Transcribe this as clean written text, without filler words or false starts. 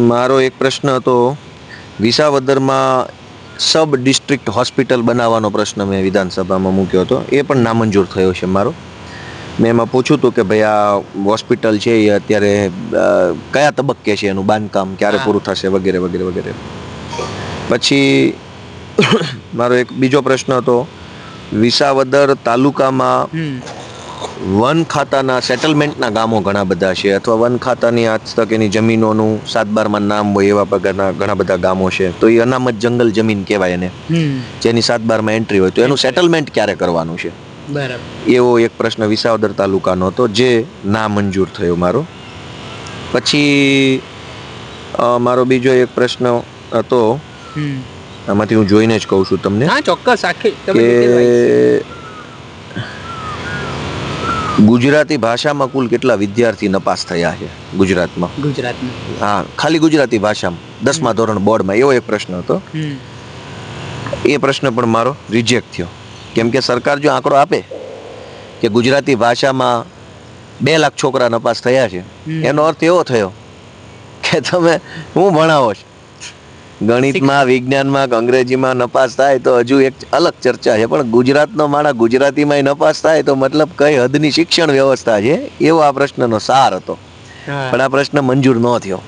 મારો એક પ્રશ્ન હતો, વિસાવદરમાં સબ ડિસ્ટ્રિક્ટ હોસ્પિટલ બનાવવાનો પ્રશ્ન મેં વિધાનસભામાં મૂક્યો હતો, એ પણ નામંજૂર થયો છે મારો. મેં એમાં પૂછ્યું હતું કે ભાઈ આ હોસ્પિટલ છે એ અત્યારે કયા તબક્કે છે, એનું બાંધકામ ક્યારે પૂરું થશે, વગેરે વગેરે વગેરે. પછી મારો એક બીજો પ્રશ્ન હતો, વિસાવદર તાલુકામાં વન ખાતાના સેટલમેન્ટના ગામો ઘણા બધા છે, અથવા વન ખાતાની આજ તક એની જમીનોનું 7/12માં નામ હોય એવા પ્રકારના ઘણા બધા ગામો છે, તો એ અનામત જંગલ જમીન કહેવાય એને, જેની 7/12માં એન્ટ્રી હોય, તો એનું સેટલમેન્ટ ક્યારે કરવાનું છે, એવો એક પ્રશ્ન વિસાવદર તાલુકાનો હતો, જે ના મંજૂર થયો મારો. પછી મારો બીજો એક પ્રશ્ન હતો, આમાંથી હું જોઈને જ કહું છું તમને. ચોક્કસ. ગુજરાતી ભાષામાં કુલ કેટલા વિદ્યાર્થી નપાસ થયા છે ગુજરાતમાં? હા, ખાલી ગુજરાતી ભાષામાં 10મા ધોરણ બોર્ડમાં, એવો એક પ્રશ્ન હતો. એ પ્રશ્ન પણ મારો રિજેક્ટ થયો, કેમ કે સરકાર જો આંકડો આપે કે ગુજરાતી ભાષામાં 2 લાખ છોકરા નપાસ થયા છે, એનો અર્થ એવો થયો કે તમે હું ભણાવો છો, ગણિતમાં, વિજ્ઞાનમાં, અંગ્રેજીમાં નપાસ થાય તો હજુ એક અલગ ચર્ચા છે, પણ ગુજરાતનો માણસ ગુજરાતીમાં નપાસ થાય તો મતલબ કઈ હદની શિક્ષણ વ્યવસ્થા છે, એવો આ પ્રશ્નનો સાર હતો. પણ આ પ્રશ્ન મંજૂર ન થયો.